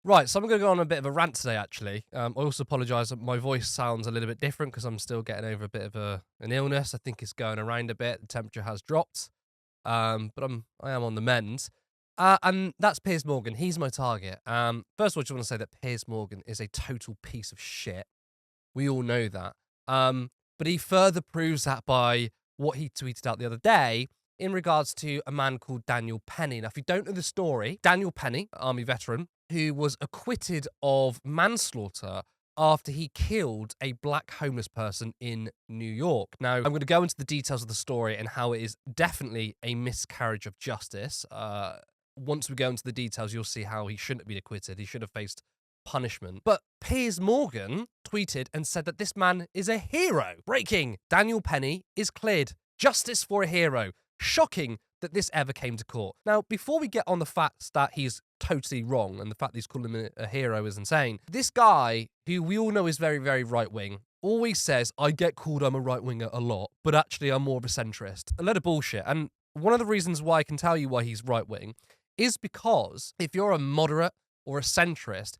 Right, so I'm going to go on a bit of a rant today, actually. I also apologise that my voice sounds a little bit different because I'm still getting over a bit of an illness. I think it's going around a bit. The temperature has dropped, but I am on the mend. And that's Piers Morgan. He's my target. First of all, I just want to say that Piers Morgan is a total piece of shit. We all know that. But he further proves that by what he tweeted out the other day in regards to a man called Daniel Penny. Now, if you don't know the story, Daniel Penny, Army veteran, who was acquitted of manslaughter after he killed a black homeless person in New York. Now, I'm going to go into the details of the story and how it is definitely a miscarriage of justice. Once we go into the details, you'll see how he shouldn't have been acquitted. He should have faced punishment. But Piers Morgan tweeted and said that this man is a hero. Breaking: Daniel Penny is cleared. Justice for a hero. Shocking that this ever came to court. Now, before we get on the facts that he's totally wrong and the fact that he's calling him a hero is insane, this guy, who we all know is very, very right-wing, always says, I get called I'm a right-winger a lot, but actually I'm more of a centrist. A load of bullshit. And one of the reasons why I can tell you why he's right-wing is because if you're a moderate or a centrist,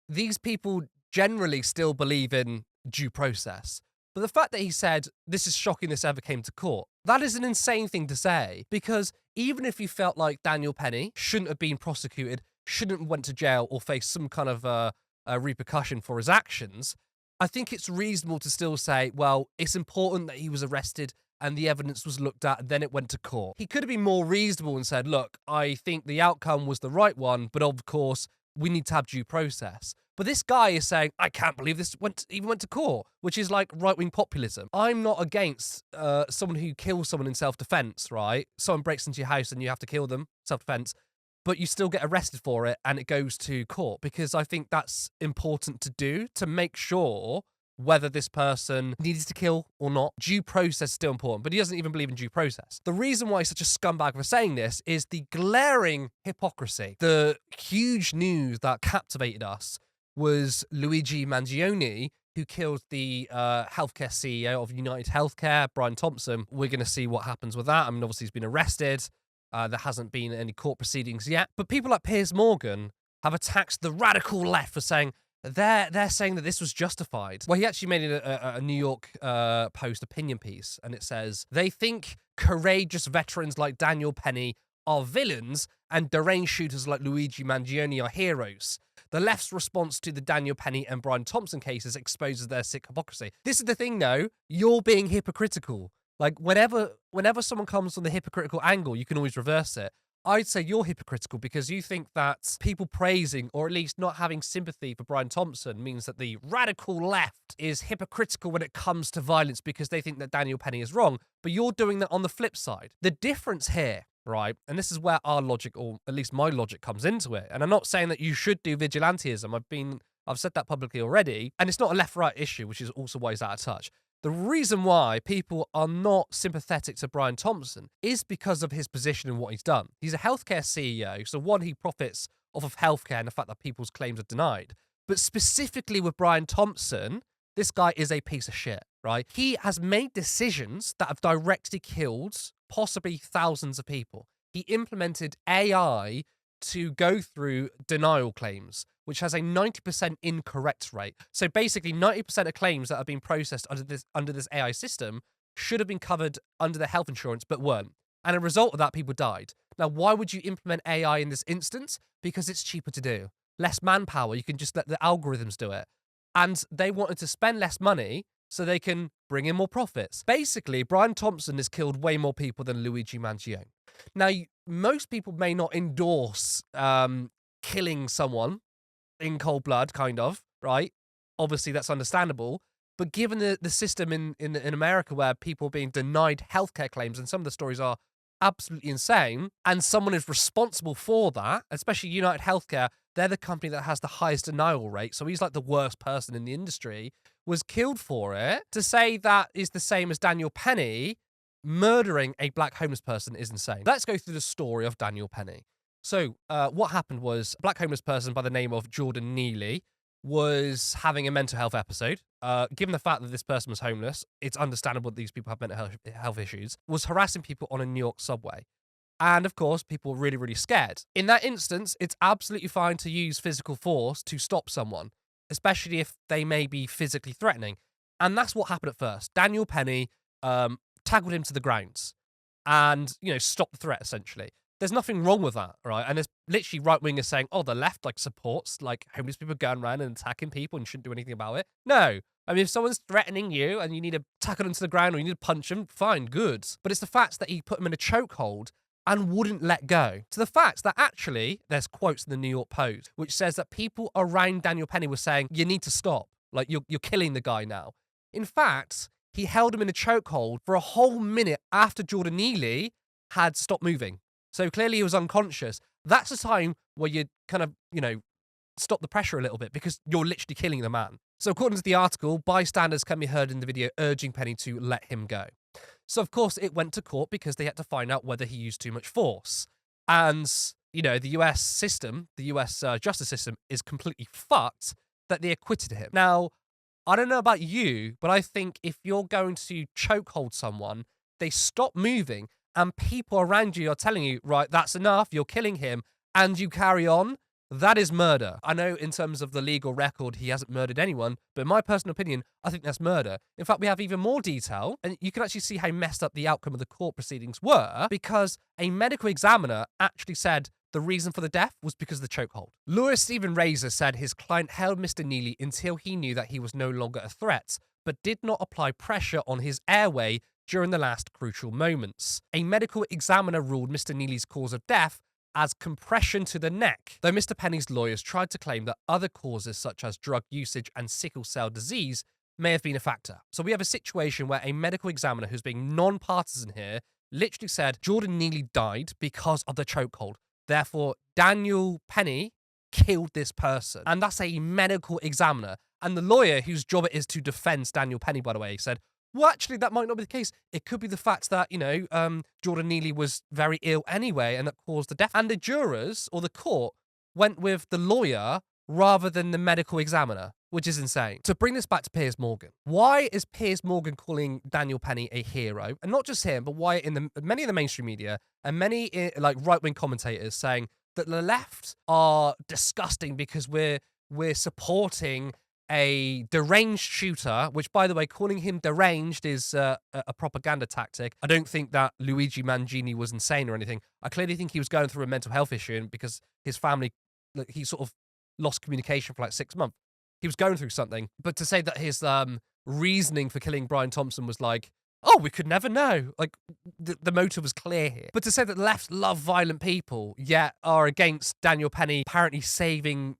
these people generally still believe in due process. But the fact that he said, this is shocking this ever came to court, that is an insane thing to say, because even if you felt like Daniel Penny shouldn't have been prosecuted, shouldn't have went to jail or face some kind of a repercussion for his actions, I think it's reasonable to still say, well, it's important that he was arrested and the evidence was looked at and then it went to court. He could have been more reasonable and said, look, I think the outcome was the right one, but of course, we need to have due process. But this guy is saying, I can't believe this even went to court, which is like right-wing populism. I'm not against someone who kills someone in self-defense, right? Someone breaks into your house and you have to kill them, self-defense, but you still get arrested for it and it goes to court, because I think that's important to do to make sure whether this person needs to kill or not. Due process is still important, but he doesn't even believe in due process. The reason why he's such a scumbag for saying this is the glaring hypocrisy. The huge news that captivated us was Luigi Mangione, who killed the healthcare CEO of United Healthcare, Brian Thompson. We're going to see what happens with that. I mean, obviously, he's been arrested. There hasn't been any court proceedings yet. But people like Piers Morgan have attacked the radical left for saying they're saying that this was justified. Well, he actually made a New York Post opinion piece, and it says, they think courageous veterans like Daniel Penny are villains and deranged shooters like Luigi Mangione are heroes. The left's response to the Daniel Penny and Brian Thompson cases exposes their sick hypocrisy. This is the thing, though. You're being hypocritical. Like, whenever someone comes from the hypocritical angle, you can always reverse it. I'd say you're hypocritical because you think that people praising or at least not having sympathy for Brian Thompson means that the radical left is hypocritical when it comes to violence because they think that Daniel Penny is wrong. But you're doing that on the flip side. The difference here, right, and this is where our logic, or at least my logic, comes into it. And I'm not saying that you should do vigilantism. I've said that publicly already. And it's not a left-right issue, which is also why he's out of touch. The reason why people are not sympathetic to Brian Thompson is because of his position and what he's done. He's a healthcare CEO, so one, he profits off of healthcare and the fact that people's claims are denied. But specifically with Brian Thompson, this guy is a piece of shit, right? He has made decisions that have directly killed possibly thousands of people. He implemented AI to go through denial claims, which has a 90% incorrect rate. So basically 90% of claims that have been processed under this AI system should have been covered under the health insurance, but weren't. And a result of that, people died. Now, why would you implement AI in this instance? Because it's cheaper to do. Less manpower. You can just let the algorithms do it. And they wanted to spend less money so they can bring in more profits. Basically, Brian Thompson has killed way more people than Luigi Mangione. Now, most people may not endorse killing someone in cold blood, kind of, right? Obviously, that's understandable. But given the system in America where people are being denied healthcare claims, and some of the stories are absolutely insane, and someone is responsible for that, especially United Healthcare, they're the company that has the highest denial rate, so he's like the worst person in the industry, was killed for it. To say that is the same as Daniel Penny murdering a black homeless person is insane. Let's go through the story of Daniel Penny. So what happened was a black homeless person by the name of Jordan Neely was having a mental health episode. Given the fact that this person was homeless, it's understandable that these people have mental health issues, was harassing people on a New York subway. And of course, people were really, really scared. In that instance, it's absolutely fine to use physical force to stop someone, especially if they may be physically threatening. And that's what happened at first. Daniel Penny tackled him to the ground and, stopped the threat, essentially. There's nothing wrong with that, right? And there's literally right-wingers saying, oh, the left, supports, homeless people going around and attacking people and shouldn't do anything about it. No. I mean, if someone's threatening you and you need to tackle them to the ground or you need to punch them, fine, good. But it's the fact that he put them in a chokehold and wouldn't let go. To the fact that actually, there's quotes in the New York Post, which says that people around Daniel Penny were saying, you need to stop. You're killing the guy now. In fact, he held him in a chokehold for a whole minute after Jordan Neely had stopped moving. So clearly he was unconscious. That's the time where you kind of, stop the pressure a little bit because you're literally killing the man. So according to the article, bystanders can be heard in the video urging Penny to let him go. So of course it went to court because they had to find out whether he used too much force. And, the US system, the US justice system is completely fucked that they acquitted him. Now, I don't know about you, but I think if you're going to chokehold someone, they stop moving and people around you are telling you, right, that's enough, you're killing him, and you carry on, that is murder. I know in terms of the legal record, he hasn't murdered anyone, but in my personal opinion, I think that's murder. In fact, we have even more detail, and you can actually see how messed up the outcome of the court proceedings were, because a medical examiner actually said the reason for the death was because of the chokehold. Lawyer Stephen Razor said his client held Mr. Neely until he knew that he was no longer a threat, but did not apply pressure on his airway during the last crucial moments. A medical examiner ruled Mr. Neely's cause of death as compression to the neck, though Mr. Penny's lawyers tried to claim that other causes such as drug usage and sickle cell disease may have been a factor. So we have a situation where a medical examiner who's being non-partisan here literally said Jordan Neely died because of the chokehold. Therefore, Daniel Penny killed this person. And that's a medical examiner. And the lawyer, whose job it is to defend Daniel Penny, by the way, said, well, actually, that might not be the case. It could be the fact that, Jordan Neely was very ill anyway, and that caused the death. And the jurors, or the court, went with the lawyer rather than the medical examiner, which is insane. To bring this back to Piers Morgan, why is Piers Morgan calling Daniel Penny a hero? And not just him, but why in many of the mainstream media and many right-wing commentators saying that the left are disgusting because we're supporting a deranged shooter, which, by the way, calling him deranged is a propaganda tactic. I don't think that Luigi Mangini was insane or anything. I clearly think he was going through a mental health issue because his family, he sort of lost communication for 6 months. He was going through something. But to say that his reasoning for killing Brian Thompson was oh, we could never know. The motive was clear here. But to say that the left love violent people, yet are against Daniel Penny apparently saving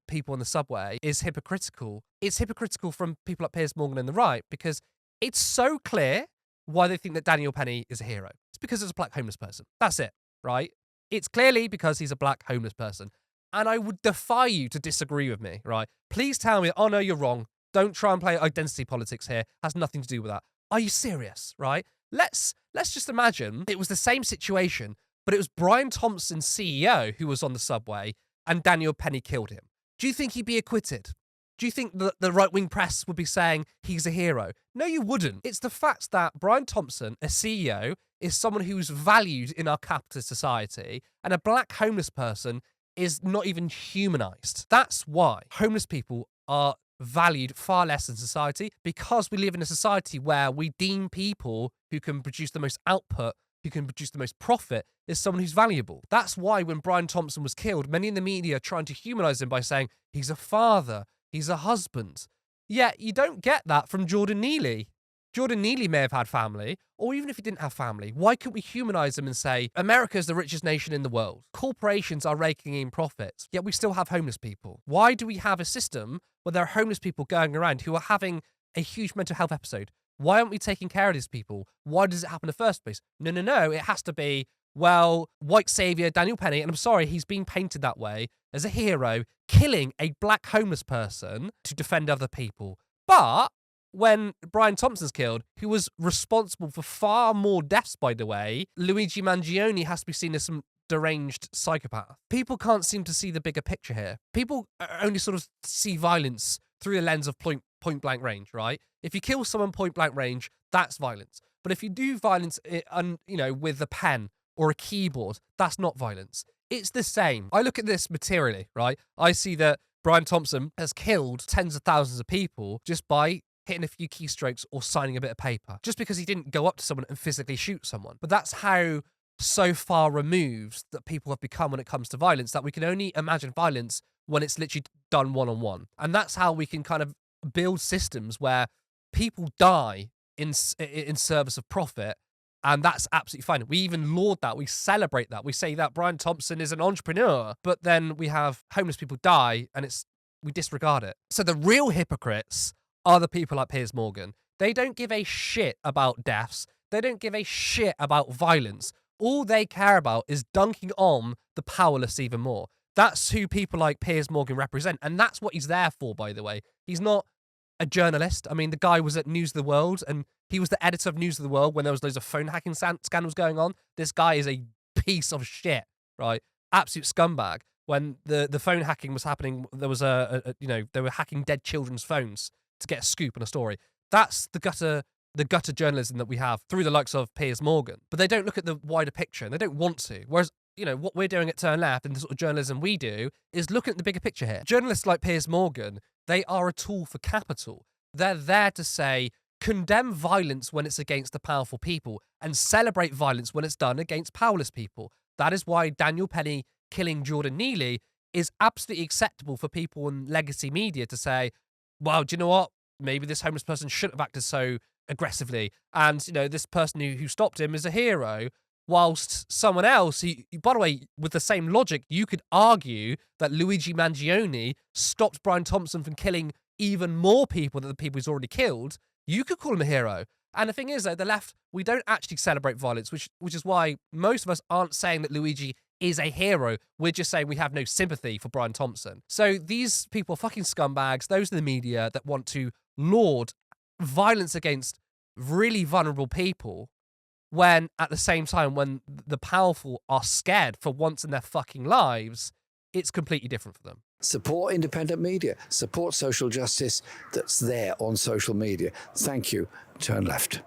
people on the subway is hypocritical. It's hypocritical from people like Piers Morgan and the right because it's so clear why they think that Daniel Penny is a hero. It's because he's a black homeless person. That's it, right? It's clearly because he's a black homeless person. And I would defy you to disagree with me, right? Please tell me, oh no, you're wrong. Don't try and play identity politics here. Has nothing to do with that. Are you serious, right? Let's just imagine it was the same situation, but it was Brian Thompson, CEO, who was on the subway and Daniel Penny killed him. Do you think he'd be acquitted? Do you think that the right-wing press would be saying he's a hero? No, you wouldn't. It's the fact that Brian Thompson, a CEO, is someone who's valued in our capitalist society, and a black homeless person is not even humanized. That's why homeless people are valued far less in society, because we live in a society where we deem people who can produce the most output, who can produce the most profit, is someone who's valuable. That's why when Brian Thompson was killed, many in the media are trying to humanize him by saying he's a father, he's a husband. Yet you don't get that from Jordan Neely. Jordan Neely may have had family, or even if he didn't have family, why couldn't we humanize him and say, America is the richest nation in the world. Corporations are raking in profits, yet we still have homeless people. Why do we have a system where there are homeless people going around who are having a huge mental health episode? Why aren't we taking care of these people? Why does it happen in the first place? No. It has to be, well, white savior Daniel Penny, and I'm sorry, he's being painted that way, as a hero, killing a black homeless person to defend other people. But when Brian Thompson's killed, who was responsible for far more deaths, by the way, Luigi Mangione has to be seen as some deranged psychopath. People can't seem to see the bigger picture here. People only sort of see violence through the lens of point blank range, right? If you kill someone point blank range, that's violence. But if you do violence, with a pen or a keyboard. That's not violence. It's the same. I look at this materially, right? I see that Brian Thompson has killed tens of thousands of people just by hitting a few keystrokes or signing a bit of paper, just because he didn't go up to someone and physically shoot someone. But that's how so far removed that people have become when it comes to violence, that we can only imagine violence when it's literally done one-on-one. And that's how we can kind of build systems where people die in service of profit, and that's absolutely fine. We even laud that. We celebrate that. We say that Brian Thompson is an entrepreneur, but then we have homeless people die, and we disregard it. So the real hypocrites are the people like Piers Morgan. They don't give a shit about deaths. They don't give a shit about violence. All they care about is dunking on the powerless even more. That's who people like Piers Morgan represent, and that's what he's there for, by the way. He's not a journalist. I mean, the guy was at News of the World, and he was the editor of News of the World when there was loads of phone hacking scandals going on. This guy is a piece of shit, right? Absolute scumbag. When the phone hacking was happening, there was they were hacking dead children's phones to get a scoop on a story. That's the gutter journalism that we have through the likes of Piers Morgan. But they don't look at the wider picture, and they don't want to. Whereas, what we're doing at Turn Left and the sort of journalism we do is looking at the bigger picture here. Journalists like Piers Morgan, they are a tool for capital. They're there to say, condemn violence when it's against the powerful people and celebrate violence when it's done against powerless people. That is why Daniel Penny killing Jordan Neely is absolutely acceptable for people in legacy media to say, well, do you know what? Maybe this homeless person shouldn't have acted so aggressively. And, this person who stopped him is a hero. Whilst someone else, by the way, with the same logic, you could argue that Luigi Mangione stopped Brian Thompson from killing even more people than the people he's already killed. You could call him a hero. And the thing is, though, the left, we don't actually celebrate violence, which is why most of us aren't saying that Luigi is a hero. We're just saying we have no sympathy for Brian Thompson. So these people are fucking scumbags. Those in the media that want to laud violence against really vulnerable people, when at the same time, when the powerful are scared for once in their fucking lives, it's completely different for them. Support independent media. Support social justice that's there on social media. Thank you. Turn Left.